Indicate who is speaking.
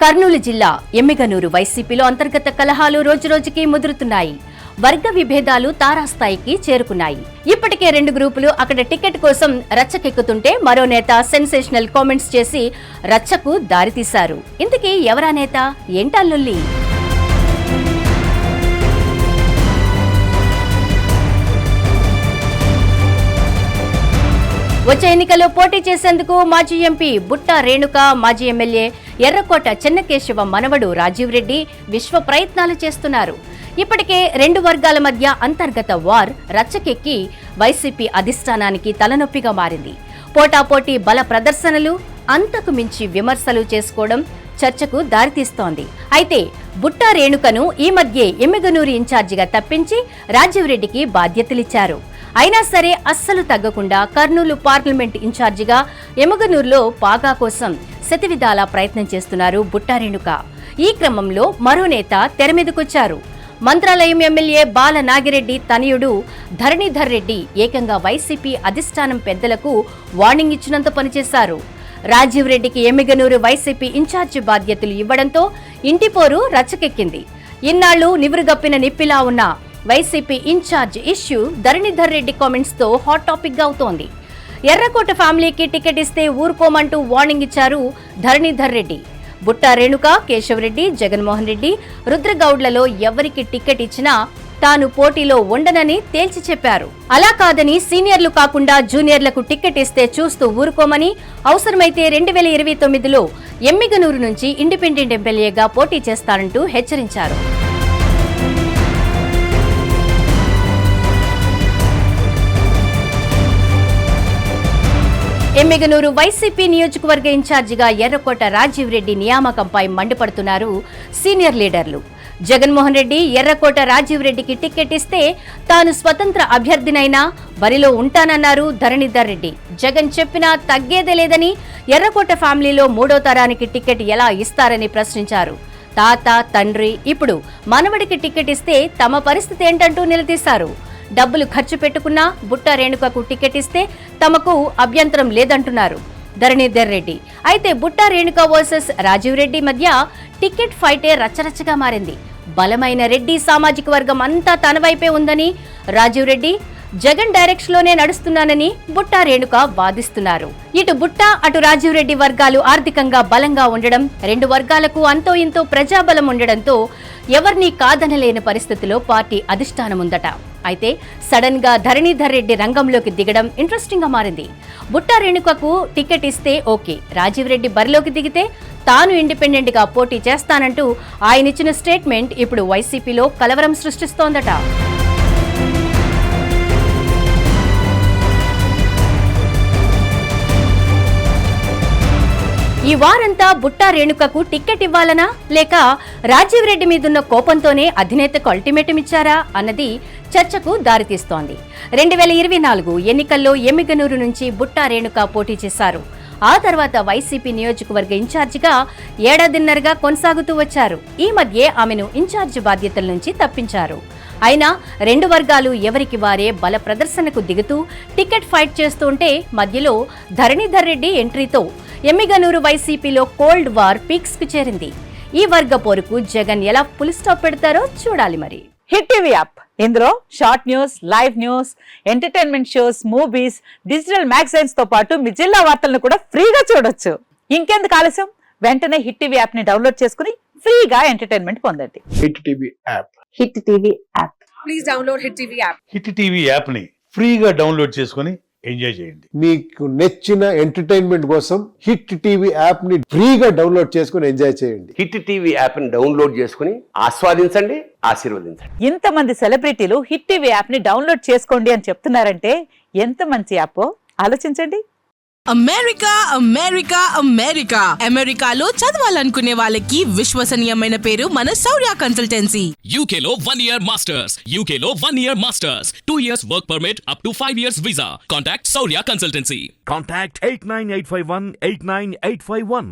Speaker 1: కర్నూలు జిల్లా ఎమ్మిగనూరు వైసీపీలో అంతర్గత కలహాలు రోజురోజుకి ముదురుతున్నాయి. వర్గ విభేదాలు తారాస్థాయికి చేరుకున్నాయి. ఇప్పటికే 2 గ్రూపులు అక్కడ టికెట్ కోసం రచ్చకెక్కుతుంటే మరో నేత సెన్సేషనల్ కామెంట్స్ చేసి రచ్చకు దారితీశారు. ఇంతకీ ఎవరా నేత? ఏంటా లొల్లి? వచ్చే ఎన్నికల్లో పోటీ చేసేందుకు మాజీ ఎంపీ బుట్టా రేణుక, మాజీ ఎమ్మెల్యే ఎర్రకోట చెన్నకేశవ మనవడు రాజీవ్ రెడ్డి విశ్వ ప్రయత్నాలు చేస్తున్నారు. ఇప్పటికే 2 వర్గాల మధ్య అంతర్గత వార్ రచ్చకెక్కి వైసీపీ అధిష్టానానికి తలనొప్పిగా మారింది. పోటాపోటీ బల ప్రదర్శనలు, అంతకు మించి విమర్శలు చేసుకోవడం చర్చకు దారితీస్తోంది. అయితే బుట్టా రేణుకను ఈ మధ్యే ఎమ్మిగనూరు ఇన్ఛార్జిగా తప్పించి రాజీవ్ రెడ్డికి బాధ్యతలిచ్చారు. అయినా సరే అస్సలు తగ్గకుండా కర్నూలు పార్లమెంట్ ఇన్ఛార్జిగా ఎమ్మిగనూరులో పాగా కోసం శతవిధాలా ప్రయత్నం చేస్తున్నారు బుట్టా రేణుక. ఈ క్రమంలో మరో నేత తెరమీదకొచ్చారు. మంత్రాలయం ఎమ్మెల్యే బాల నాగిరెడ్డి తనయుడు ధరణీధర్ రెడ్డి ఏకంగా వైసీపీ అధిష్టానం పెద్దలకు వార్నింగ్ ఇచ్చినంత పనిచేశారు. రాజీవ్ రెడ్డికి ఎమ్మిగనూరు వైసీపీ ఇన్ఛార్జి బాధ్యతలు ఇవ్వడంతో ఇంటిపోరు రచ్చకెక్కింది. ఇన్నాళ్లు నివురుగప్పిన నిప్పిలా ఉన్న YCP incharge issue Dharanidhar Reddy comments తో హాట్ టాపిక్ గా అవుతోంది. ఎర్రకోట ఫ్యామిలీకి టికెట్ ఇస్తే ఊరుకోమంటూ వార్నింగ్ ఇచ్చారు ధరణీధర్ రెడ్డి. బుట్టా రేణుక, కేశవరెడ్డి, జగన్మోహన్ రెడ్డి, రుద్రగౌడ్లలో ఎవరికి టికెట్ ఇచ్చినా తాను పోటీలో ఉండనని తేల్చి చెప్పారు. అలా కాదని సీనియర్లు కాకుండా జూనియర్లకు టికెట్ ఇస్తే చూస్తూ ఊరుకోమని, అవసరమైతే 2029లో ఎమ్మిగనూరు నుంచి ఇండిపెండెంట్ ఎమ్మెల్యేగా పోటీ చేస్తారంటూ హెచ్చరించారు. ఎమ్మిగనూరు వైసీపీ నియోజకవర్గ ఇన్ఛార్జిగా ఎర్రకోట రాజీవ్ రెడ్డి నియామకంపై మండిపడుతున్నారు సీనియర్ లీడర్లు. జగన్మోహన్ రెడ్డి ఎర్రకోట రాజీవ్ రెడ్డికి టికెట్ ఇస్తే తాను స్వతంత్ర అభ్యర్థినైనా బరిలో ఉంటానన్నారు ధరణీధర్ రెడ్డి. జగన్ చెప్పినా తగ్గేదే లేదని, ఎర్రకోట ఫ్యామిలీలో 3వ తరానికి టికెట్ ఎలా ఇస్తారని ప్రశ్నించారు. తాత, తండ్రి, ఇప్పుడు మనవడికి టికెట్ ఇస్తే తమ పరిస్థితి ఏంటంటూ నిలదీశారు. డబ్బులు ఖర్చు పెట్టుకున్నా బుట్టా రేణుకకు టికెట్ ఇస్తే తమకు అభ్యంతరం లేదంటున్నారు ధరణీధర్ రెడ్డి. అయితే బుట్టా రేణుక వర్సెస్ రాజీవ్ రెడ్డి మధ్య టికెట్ ఫైటే రచ్చరచ్చగా మారింది. బలమైన రెడ్డి సామాజిక వర్గం అంతా తన వైపే ఉందని రాజీవ్ రెడ్డి, జగన్ డైరెక్షన్ లోనే నడుస్తున్నానని బుట్టా రేణుక వాదిస్తున్నారు. ఇటు బుట్టా, అటు రాజీవ్ రెడ్డి వర్గాలు ఆర్థికంగా బలంగా ఉండడం, 2 వర్గాలకు అంతో ఇంతో ప్రజాబలం ఉండడంతో ఎవరినీ కాదనలేని పరిస్థితిలో పార్టీ అధిష్టానం ఉందట. అయితే సడన్ గా ధరణీధర్ రెడ్డి రంగంలోకి దిగడం ఇంట్రెస్టింగ్ గా మారింది. బుట్టా రేణుకకు టికెట్ ఇస్తే ఓకే, రాజీవ్ రెడ్డి బరిలోకి దిగితే తాను ఇండిపెండెంట్ గా పోటీ చేస్తానంటూ ఆయనిచ్చిన స్టేట్మెంట్ ఇప్పుడు వైసీపీలో కలవరం సృష్టిస్తోందట. ఈ వారంతా బుట్టా రేణుకకు టికెట్ ఇవ్వాలనా, లేక రాజీవ్ రెడ్డి మీదున్న కోపంతోనే అధినేతకు అల్టిమేటం ఇచ్చారా అన్నది చర్చకు దారితీస్తోంది. 2024 ఎన్నికల్లో ఎమ్మిగనూరు నుంచి బుట్టా రేణుక పోటీ చేశారు. ఆ తర్వాత వైసీపీ నియోజకవర్గ ఇన్ఛార్జిగా 1.5 ఏళ్లుగా కొనసాగుతూ వచ్చారు. ఈ మధ్యే ఆమెను ఇన్ఛార్జి బాధ్యతల నుంచి తప్పించారు. అయినా 2 వర్గాలు ఎవరికి వారే బల ప్రదర్శనకు దిగుతూ టికెట్ ఫైట్ చేస్తుంటే మధ్యలో ధరణీధర్ రెడ్డి ఎంట్రీతో ఎమ్మిగనూరు వైసీపీలో కోల్డ్ వార్ పీక్స్ కు చేరింది. ఈ వర్గ పోరుకు జగన్ ఎలా ఫుల్ స్టాప్ పెడతారో చూడాలి. మరి
Speaker 2: హిట్ టీవీ యాప్, ఇందులో short news, live news, entertainment shows, movies, digital magazines తో పాటు మీ జిల్లా వార్తలను కూడా ఫ్రీగా చూడొచ్చు. ఇంకెందుకు ఆలస్యం, వెంటనే హిట్ టీవీ యాప్ ని డౌన్లోడ్ చేసుకుని ఫ్రీగా ఎంటర్టైన్మెంట్ పొందండి.
Speaker 3: Hit TV app,
Speaker 2: hit TV app,
Speaker 4: please download hit TV app.
Speaker 5: Hit TV app ని ఫ్రీగా డౌన్లోడ్ చేసుకుని ఎంజాయ్ చేయండి.
Speaker 3: మీకు నచ్చిన ఎంటర్టైన్మెంట్ కోసం హిట్ టీవీ యాప్ ని ఫ్రీగా డౌన్లోడ్ చేసుకుని ఎంజాయ్ చేయండి.
Speaker 6: హిట్ టీవీ యాప్ ని డౌన్లోడ్ చేసుకుని ఆస్వాదించండి, ఆశీర్వదించండి.
Speaker 2: ఇంతమంది సెలబ్రిటీలు హిట్ టీవీ యాప్ ని డౌన్లోడ్ చేసుకోండి అని చెప్తున్నారంటే ఎంత మంచి యాప్ ఆలోచించండి.
Speaker 7: అమెరికా అమెరికా అమెరికా అమెరికాలో చదవాలనుకునే వాళ్ళకి విశ్వసనీయమైన పేరు మన శౌర్య కన్సల్టెన్సీ.
Speaker 8: UK లో 1 year masters, UK లో 1 year masters, 2 years work permit up to 5 years visa. Contact Saurya Consultancy.
Speaker 9: Contact 89851 89851.